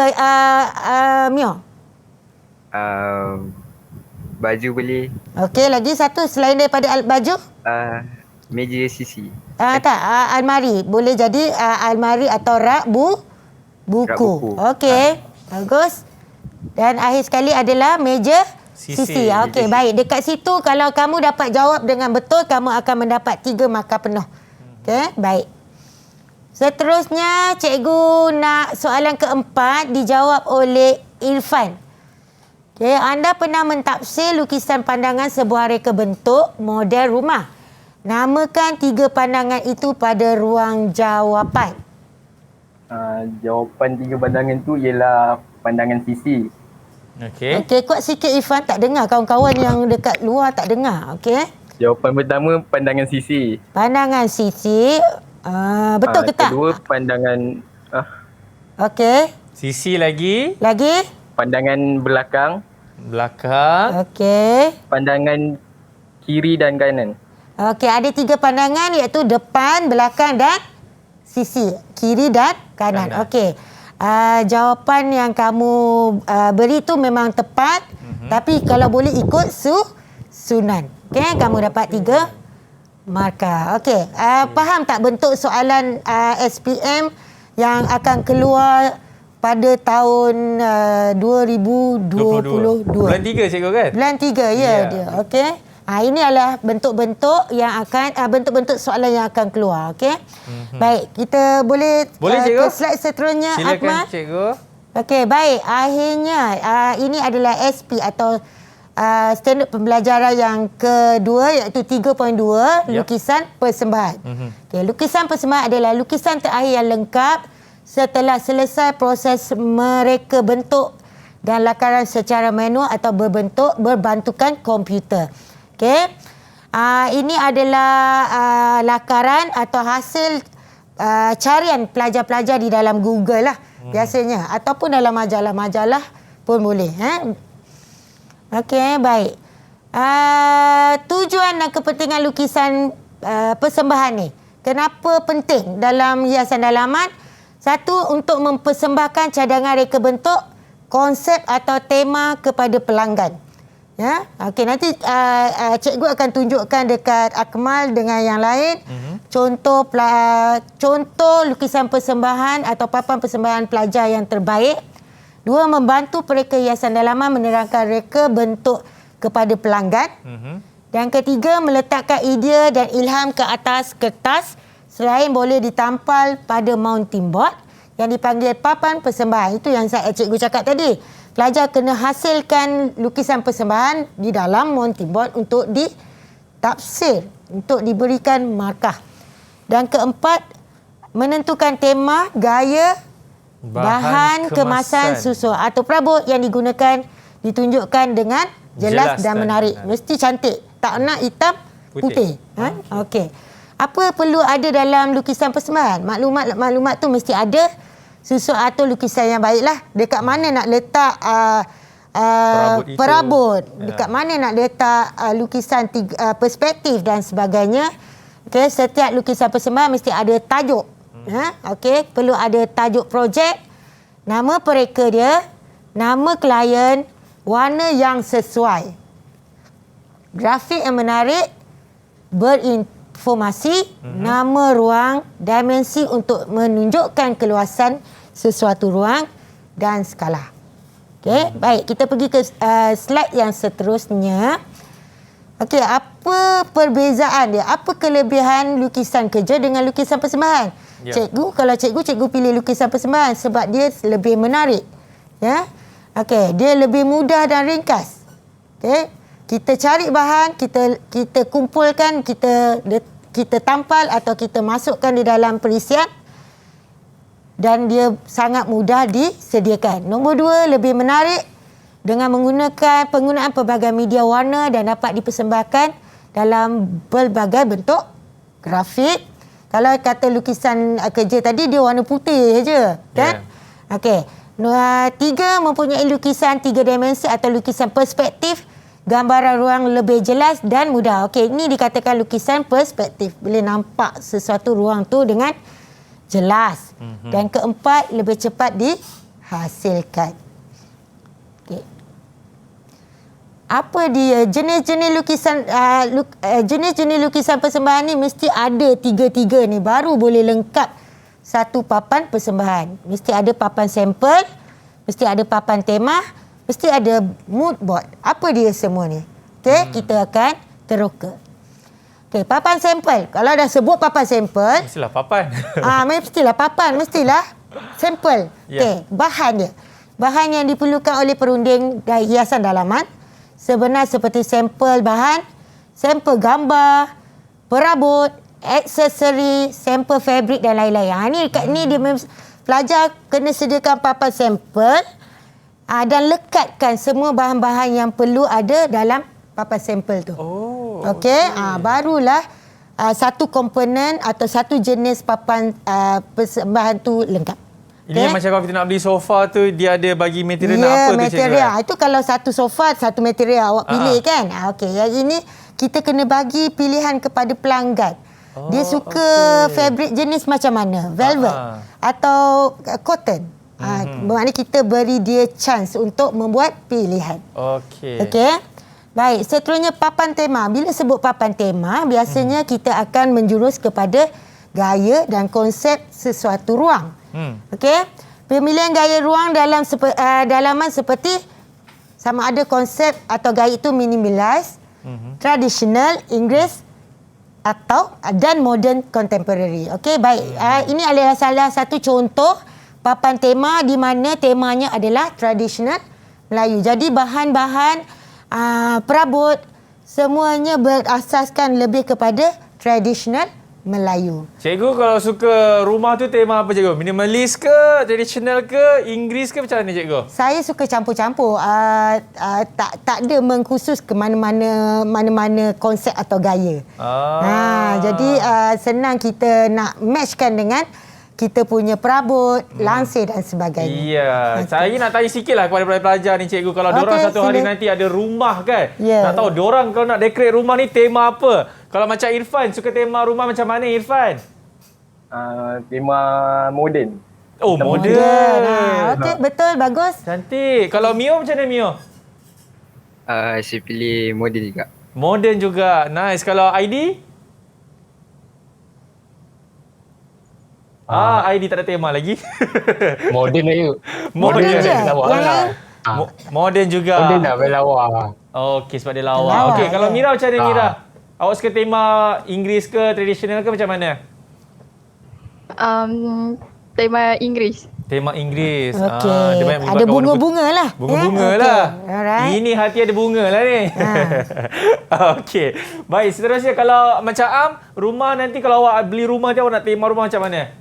Mio. Baju boleh. Okey, lagi satu selain daripada baju? Meja sisi. Tak, almari. Boleh jadi almari atau rak buku. Rak buku. Okey, bagus. Dan akhir sekali adalah meja sisi. Okey, baik. Dekat situ kalau kamu dapat jawab dengan betul, kamu akan mendapat 3 markah penuh. Okey, baik. Seterusnya, cikgu nak soalan keempat dijawab oleh Irfan. Okay, anda pernah mentafsir lukisan pandangan sebuah reka bentuk model rumah. Namakan 3 pandangan itu pada ruang jawapan. Jawapan 3 pandangan tu ialah pandangan sisi. Okey. Okey, kuat sikit Irfan, tak dengar. Kawan-kawan yang dekat luar tak dengar. Okey. Jawapan pertama pandangan sisi. Pandangan sisi. Betul ke tak? Kedua pandangan Okey. Sisi lagi. Lagi? Pandangan belakang. Okey. Pandangan kiri dan kanan. Okey, ada 3 pandangan iaitu depan, belakang dan sisi. Kiri dan kanan. Okey. Jawapan yang kamu beri tu memang tepat. Tapi kalau boleh ikut sunan. Okey, kamu dapat 3 markah. Okey. Faham tak bentuk soalan SPM yang akan keluar pada tahun 2022. Bulan 3 cikgu kan? Bulan 3 dia. Okey. Ini adalah bentuk-bentuk yang akan bentuk-bentuk soalan yang akan keluar. Okey. Baik, kita boleh cikgu. ke slide seterusnya. Silakan Akmal. cikgu. Okey, baik. Akhirnya ini adalah SP atau standard pembelajaran yang kedua iaitu 3.2 lukisan persembahan. Okey, lukisan persembahan adalah lukisan terakhir yang lengkap setelah selesai proses mereka bentuk dan lakaran secara manual atau berbantukan komputer. Okey. Ini adalah lakaran atau hasil carian pelajar-pelajar di dalam Google lah biasanya ataupun dalam majalah-majalah pun boleh. Okey, baik. Tujuan dan kepentingan lukisan persembahan ni. Kenapa penting dalam hiasan dalaman? Satu, untuk mempersembahkan cadangan reka bentuk, konsep atau tema kepada pelanggan. Ya, okey, nanti cikgu akan tunjukkan dekat Akmal dengan yang lain contoh lukisan persembahan atau papan persembahan pelajar yang terbaik. 2, membantu pereka hiasan dalaman menerangkan reka bentuk kepada pelanggan. Dan ketiga, meletakkan idea dan ilham ke atas kertas selain boleh ditampal pada mounting board yang dipanggil papan persembahan. Itu yang cikgu cakap tadi. Pelajar kena hasilkan lukisan persembahan di dalam mounting board untuk ditafsir, untuk diberikan markah. Dan keempat, menentukan tema, gaya, bahan kemasan susun atau perabot yang digunakan ditunjukkan dengan jelas dan menarik. Mesti cantik. Tak nak hitam, putih. Okey. Apa perlu ada dalam lukisan persembahan? Maklumat tu mesti ada. Susun atau lukisan yang baiklah. Dekat mana nak letak perabot. Dekat mana nak letak lukisan perspektif dan sebagainya. Okey, setiap lukisan persembahan mesti ada tajuk. Okey, perlu ada tajuk projek, nama pereka dia, nama klien, warna yang sesuai. Grafik yang menarik, formasi, nama ruang, dimensi untuk menunjukkan keluasan sesuatu ruang dan skala. Okey, baik, kita pergi ke slide yang seterusnya. Okey, apa perbezaan dia? Apa kelebihan lukisan kerja dengan lukisan persembahan? Cikgu pilih lukisan persembahan sebab dia lebih menarik. Ya. Okey, dia lebih mudah dan ringkas. Okey. Kita cari bahan, kita kumpulkan, kita tampal atau kita masukkan di dalam perisian dan dia sangat mudah disediakan. Nombor 2, lebih menarik dengan menggunakan penggunaan pelbagai media warna dan dapat dipersembahkan dalam pelbagai bentuk grafik. Kalau kata lukisan kerja tadi, dia warna putih saja, kan? Yeah. Okey. 3, mempunyai lukisan 3 dimensi atau lukisan perspektif. Gambaran ruang lebih jelas dan mudah. Okey, ini dikatakan lukisan perspektif. Boleh nampak sesuatu ruang tu dengan jelas. Dan keempat, lebih cepat dihasilkan. Okey. Apa dia? Jenis-jenis lukisan persembahan ni mesti ada 3 ni. Baru boleh lengkap satu papan persembahan. Mesti ada papan sampel, mesti ada papan tema, mesti ada mood board. Apa dia semua ni? Okey, kita akan teroka. Okey, papan sampel. Kalau dah sebut papan sampel, mestilah papan. Mestilah papan, mestilah sampel. Okey, bahan dia. Bahan yang diperlukan oleh perunding hiasan dalaman sebenar seperti sampel bahan, sampel gambar, perabot, aksesori, sampel fabrik dan lain-lain. Ni dia pelajar kena sediakan papan sampel dan lekatkan semua bahan-bahan yang perlu ada dalam papan sampel tu. Okey, barulah satu komponen atau satu jenis papan persembahan tu lengkap. Ini macam kalau kita nak beli sofa tu, dia ada bagi material nak apa tu, material. Itu kalau satu sofa, satu material awak pilih kan. Okey, yang ini kita kena bagi pilihan kepada pelanggan. Dia suka fabrik jenis macam mana? Velvet atau cotton. Bermakna kita beri dia chance untuk membuat pilihan. Okey. Okey. Baik, seterusnya papan tema. Bila sebut papan tema, biasanya kita akan menjurus kepada gaya dan konsep sesuatu ruang. Okey. Pemilihan gaya ruang dalam dalaman seperti sama ada konsep atau gaya itu minimalis, tradisional, Inggeris dan modern contemporary. Okey, baik. Ini adalah salah satu contoh papan tema di mana temanya adalah tradisional Melayu. Jadi bahan-bahan perabot semuanya berasaskan lebih kepada tradisional Melayu. Cikgu kalau suka rumah tu tema apa cikgu? Minimalis ke, tradisional ke, Inggeris ke, macam mana cikgu? Saya suka campur-campur. Tak ada mengkhusus ke mana-mana konsep atau gaya. Jadi senang kita nak matchkan dengan kita punya perabot, lansir dan sebagainya. Ya. Saya nak tanya sikit lah kepada pelajar ni cikgu. Kalau diorang satu hari nanti ada rumah kan. Nak tahu diorang kalau nak decorate rumah ni tema apa? Kalau macam Irfan, suka tema rumah macam mana Irfan? Tema moden. Oh, moden. Okey, betul, bagus. Cantik. Kalau Mio macam mana Mio? Saya pilih moden juga. Moden juga. Nice. Kalau ID? ID tak ada tema lagi. Moden lah you. Moden je. Moden juga. Moden dah berlawa. Okey, sebab dia lawa. Okey, kalau Mira macam mana Mira? Awak suka tema Inggeris ke, tradisional ke macam mana? Tema Inggeris. Tema Inggeris. Okey. Ada bunga-bunga lah. Bunga-bunga lah. Ini hati ada bunga lah ni. Okey. Baik, seterusnya kalau macam Am, rumah nanti kalau awak beli rumah dia, awak nak tema rumah macam mana?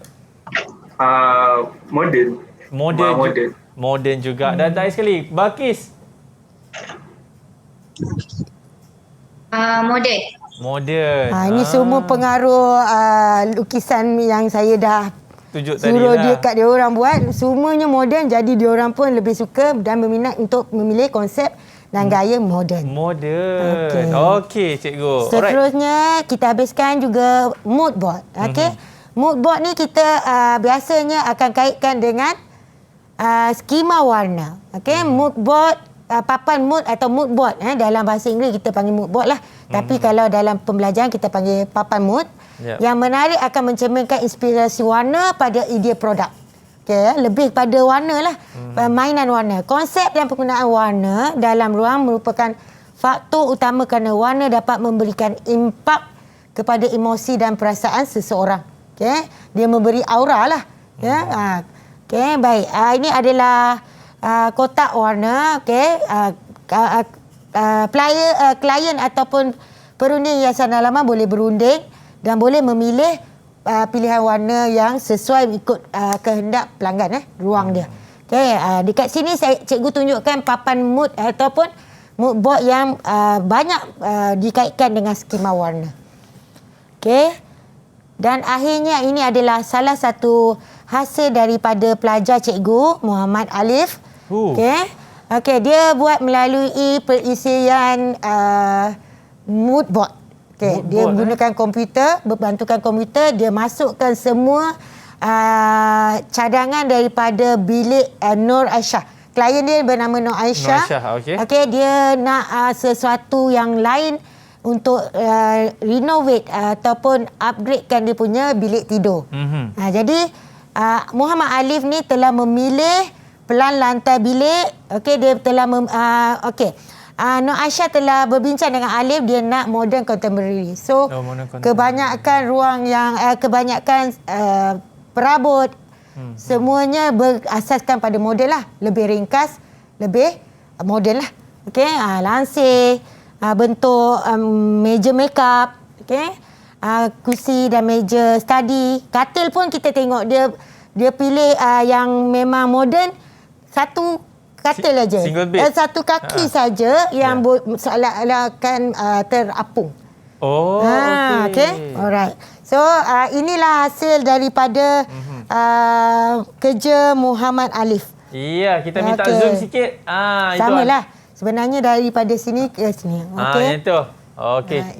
Moden. Moden juga. Dan terakhir sekali, Balkis. Moden. Ini semua pengaruh lukisan yang saya dah suruh dia kat dia orang buat. Semuanya moden, jadi dia orang pun lebih suka dan berminat untuk memilih konsep dan gaya moden. Okey, cikgu. Seterusnya kita habiskan juga mood board. Okey. Mood board ni kita biasanya akan kaitkan dengan skema warna. Okey, mood board, papan mood atau mood board dalam bahasa Inggeris kita panggil mood board lah. Tapi kalau dalam pembelajaran kita panggil papan mood. Yang menarik akan mencerminkan inspirasi warna pada idea produk. Lebih pada warna lah. Mainan warna. Konsep dan penggunaan warna dalam ruang merupakan faktor utama kerana warna dapat memberikan impak kepada emosi dan perasaan seseorang. Dia memberi aura lah. Baik. Ini adalah kotak warna. Klien ataupun perunding yayasan dalaman boleh berunding dan boleh memilih pilihan warna yang sesuai ikut kehendak pelanggan ruang dia. Dekat sini cikgu tunjukkan papan mood ataupun mood board yang banyak dikaitkan dengan skema warna. Dan akhirnya ini adalah salah satu hasil daripada pelajar cikgu Muhammad Alif. Dia buat melalui perisian mood board. Dia menggunakan komputer, berbantukan komputer, dia masukkan semua cadangan daripada bilik Nur Aisyah. Klien dia bernama Nur Aisyah. Dia nak sesuatu yang lain untuk renovate ataupun upgradekan dia punya bilik tidur. Jadi Muhammad Alif ni telah memilih pelan lantai bilik. Dia telah Nur Aisyah telah berbincang dengan Alif, dia nak modern contemporary. So kebanyakan ruang yang kebanyakan perabot semuanya berasaskan pada model lah, lebih ringkas, lebih modern lah. Lansir, bentuk meja makeup, kursi dan meja study, katil pun kita tengok dia pilih yang memang moden, satu katil aja. Satu kaki saja yang seakan terapung. Alright. So inilah hasil daripada kerja Muhammad Alif. Ya, kita minta zoom sikit. Samalah. Sebenarnya daripada sini ke sini. Itu.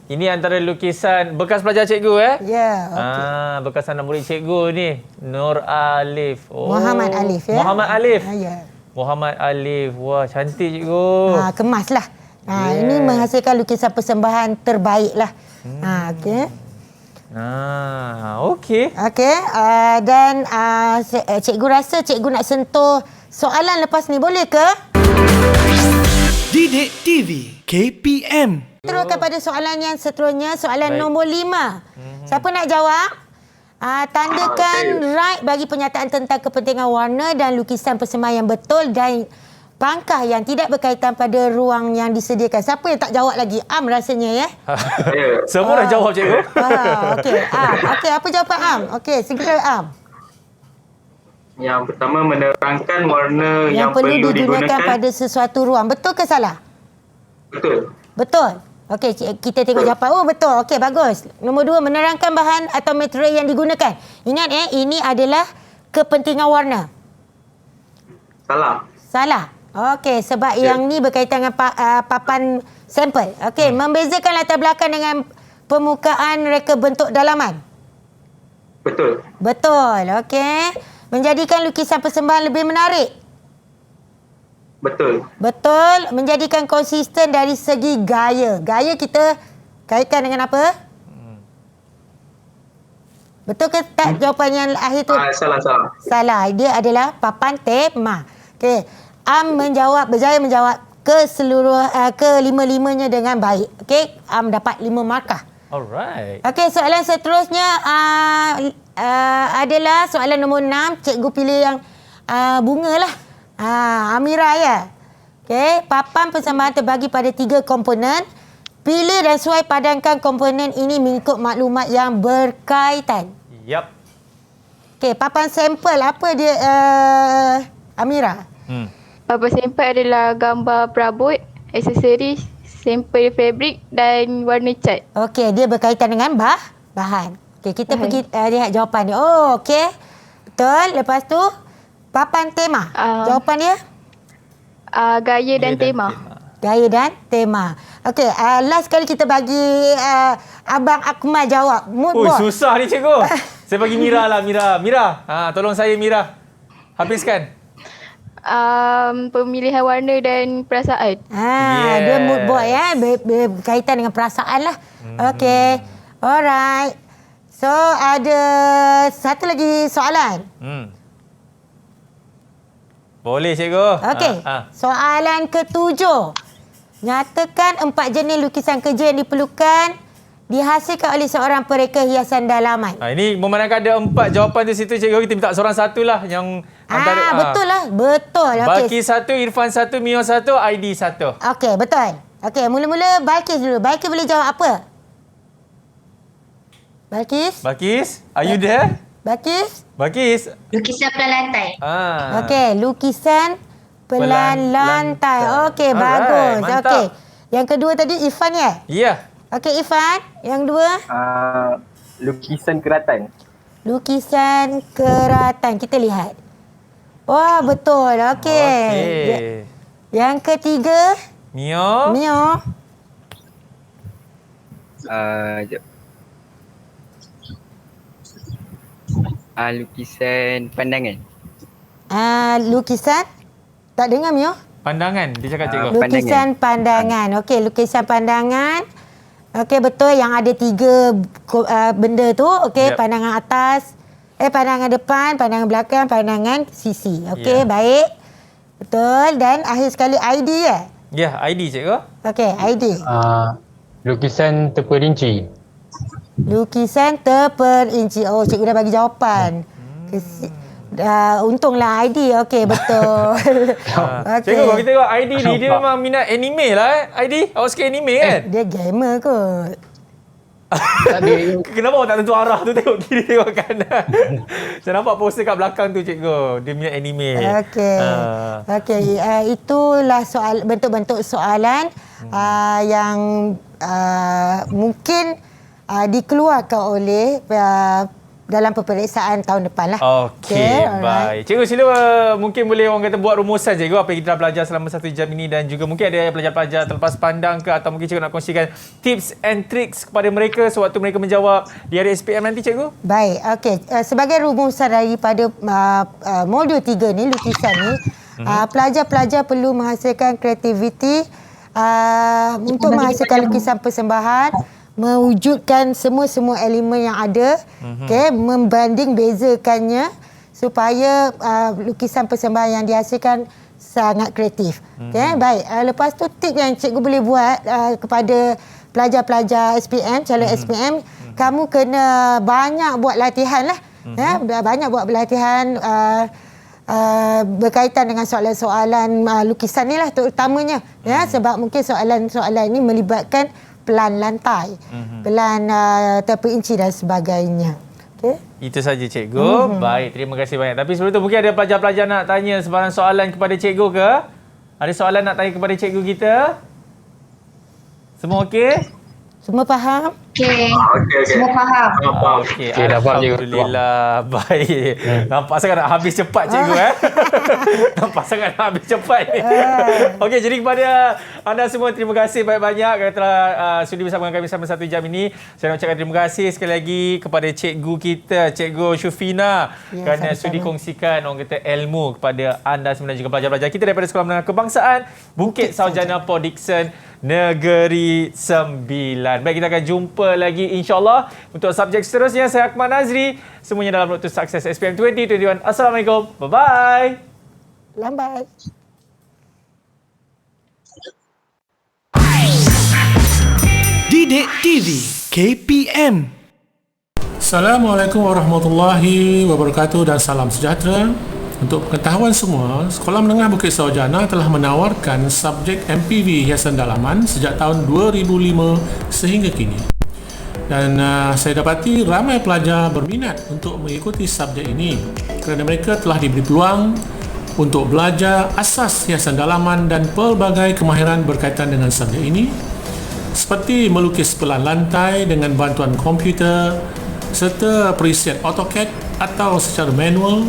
Ini antara lukisan bekas pelajar cikgu bekas anak murid cikgu ni, Nur Alif. Muhammad Alif Muhammad Alif. Muhammad Alif. Wah, cantik cikgu. Kemaslah. Ini menghasilkan lukisan persembahan terbaik lah. Dan cikgu rasa cikgu nak sentuh soalan lepas ni, boleh ke? Didik TV KPM. Teruskan pada soalan yang seterusnya, soalan nombor 5. Siapa nak jawab? Tandakan right bagi pernyataan tentang kepentingan warna dan lukisan persembahan yang betul dan pangkah yang tidak berkaitan pada ruang yang disediakan. Siapa yang tak jawab lagi? Am rasanya Semua dah jawab cikgu. Apa jawapan Am? Segera Am. Yang pertama, menerangkan warna yang perlu digunakan pada sesuatu ruang. Betul ke salah? Betul. Kita tengok jawapan. Betul. Bagus. Nombor 2, menerangkan bahan atau material yang digunakan. Ingat ini adalah kepentingan warna. Salah. Sebab yang ni berkaitan dengan papan sampel. Membezakan latar belakang dengan permukaan reka bentuk dalaman. Betul. Menjadikan lukisan persembahan lebih menarik. Betul. Menjadikan konsisten dari segi gaya. Gaya kita kaitkan dengan apa? Betul ke tak jawapan yang akhir tu? Salah. Dia adalah papan tema. Am berjaya menjawab kelima-limanya dengan baik. Am dapat 5 markah. Alright. Soalan seterusnya adalah soalan nombor 6. Cikgu pilih yang bunga lah. Amira papan persembahan terbagi pada 3 komponen. Pilih dan sesuai padankan komponen ini mengikut maklumat yang berkaitan. Papan sampel apa dia Amira? Papan sampel adalah gambar perabot, aksesoris, sampel fabrik dan warna cat. Dia berkaitan dengan bahan. Kita pergi lihat jawapan dia. Betul. Lepas tu papan tema. Jawapan dia? Gaya dan tema. Gaya dan tema. Last kali kita bagi Abang Akmal jawab. Mood board. Susah ni cikgu. Saya bagi Mira lah, Mira. Tolong saya Mira. Habiskan. pemilihan warna dan perasaan. Dia mood board berkaitan dengan perasaan lah. Okey. Alright. So ada satu lagi soalan. Boleh cikgu. Okey. Soalan ke-7. Nyatakan 4 jenis lukisan kerja yang diperlukan dihasilkan oleh seorang pereka hiasan dalaman. Ini memandangkan ada 4 jawapan di situ cikgu, kita minta seorang satu lah yang antara. Betul lah. Betul. Balkis 1, Irfan 1, Mio 1, ID 1. Okey, betul. Okey, mula-mula Balkis dulu. Balkis boleh jawab apa? Balkis, are you there? Balkis? Lukisan pelan lantai. Okey, lukisan pelan lantai. Okey, bagus. Mantap. Okey. Yang kedua tadi Irfan ya? Ya. Okey, Irfan. Yang dua? Lukisan keratan. Lukisan keratan. Kita lihat. Wah, betul. Okey. Yang ketiga? Mio. Lukisan pandangan. Lukisan? Tak dengar, Mio? Pandangan, dia cakap cikgu. Lukisan pandangan. Okey, lukisan pandangan. Okey, betul yang ada 3 benda tu. Okey, pandangan atas, pandangan depan, pandangan belakang, pandangan sisi. Okey, baik. Betul. Dan akhir sekali ID ya? Ya, ID cikgu. Okey, ID. Lukisan terperinci. Lukisan terperinci. Oh, cikgu dah bagi jawapan. Untunglah ID. Okey, betul. Okay. Cikgu, kalau kita tengok ID ni, dia memang minat anime lah. ID, awak suka anime kan? Dia gamer kot. Kenapa awak tak tentu arah tu? Tengok kiri, tengok kanan. Saya nampak poster kat belakang tu cikgu. Dia minat anime. Okey. Itulah bentuk-bentuk soalan yang mungkin dikeluarkan oleh dalam peperiksaan tahun depan lah. Okey, baik. Cikgu sila mungkin boleh orang kata buat rumusan cikgu apa yang kita dah belajar selama 1 jam ini, dan juga mungkin ada pelajar-pelajar terlepas pandang ke, atau mungkin cikgu nak kongsikan tips and tricks kepada mereka sewaktu mereka menjawab di hari SPM nanti cikgu. Baik, okey. Sebagai rumusan daripada modul 3 ni, lukisan ni, pelajar-pelajar perlu menghasilkan kreativiti untuk menghasilkan lukisan persembahan, mewujudkan semua elemen yang ada, membanding bezakannya supaya lukisan persembahan yang dihasilkan sangat kreatif. Baik. Lepas tu tip yang cikgu boleh buat kepada pelajar-pelajar SPM, calon SPM, kamu kena banyak buat latihan lah. Banyak buat latihan berkaitan dengan soalan-soalan lukisan ni lah terutamanya. Sebab mungkin soalan-soalan ini melibatkan pelan lantai, pelan terperinci dan sebagainya. Okay? Itu saja cikgu. Baik, terima kasih banyak. Tapi sebelum tu mungkin ada pelajar-pelajar nak tanya sebarang soalan kepada cikgu ke? Ada soalan nak tanya kepada cikgu kita? Semua okey? Semua faham? Okey. Semua faham. Okey, alhamdulillah. Baik. Nampak sangat nak habis cepat cikgu Nampak sangat nak habis cepat ni. Okey, jadi kepada anda semua terima kasih banyak-banyak kerana telah sudi bersama dengan kami selama 1 jam ini. Saya nak ucapkan terima kasih sekali lagi kepada cikgu kita, Cikgu Syufina, kerana sudi kongsikan orang kata ilmu kepada anda semua dan juga pelajar-pelajar kita daripada Sekolah Menengah Kebangsaan Bukit Sarjana Port Dickson Negeri 9. Baik, kita akan jumpa lagi insya-Allah untuk subjek seterusnya. Saya Akmal Nazri, semuanya dalam Road to Success SPM 2021. Assalamualaikum. Bye-bye. Lambat. Didik TV KPM. Assalamualaikum warahmatullahi wabarakatuh dan salam sejahtera. Untuk pengetahuan semua, Sekolah Menengah Bukit Sarjana telah menawarkan subjek MPV Hiasan Dalaman sejak tahun 2005 sehingga kini. Dan saya dapati ramai pelajar berminat untuk mengikuti subjek ini kerana mereka telah diberi peluang untuk belajar asas hiasan dalaman dan pelbagai kemahiran berkaitan dengan subjek ini, seperti melukis pelan lantai dengan bantuan komputer serta perisian AutoCAD atau secara manual,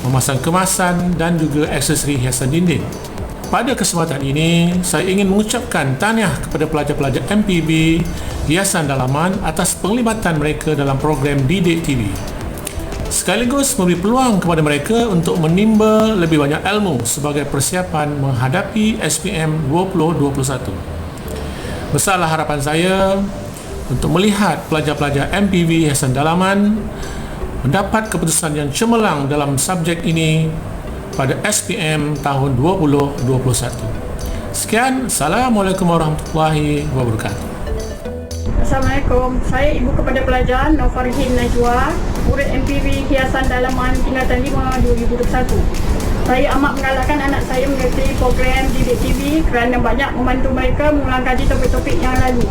memasang kemasan dan juga aksesori hiasan dinding. Pada kesempatan ini, saya ingin mengucapkan tahniah kepada pelajar-pelajar MPB Hiasan Dalaman atas penglibatan mereka dalam program Didik TV. sekaligus memberi peluang kepada mereka untuk menimba lebih banyak ilmu sebagai persiapan menghadapi SPM 2021. Besarlah harapan saya untuk melihat pelajar-pelajar MPV Hiasan Dalaman mendapat keputusan yang cemerlang dalam subjek ini pada SPM tahun 2021. Sekian, Assalamualaikum warahmatullahi wabarakatuh. Assalamualaikum. Saya ibu kepada pelajar Nofarhin Najwa, murid MPV Hiasan Dalaman tingkatan 5 2021. Saya amat menggalakkan anak saya mengikuti program Didik TV kerana banyak membantu mereka mengulang kaji topik-topik yang lalu.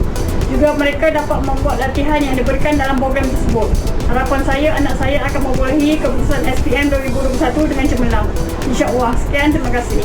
Juga mereka dapat membuat latihan yang diberikan dalam program tersebut. Harapan saya anak saya akan membolehi keputusan SPM 2021 dengan cemerlang. InsyaAllah. Sekian, terima kasih.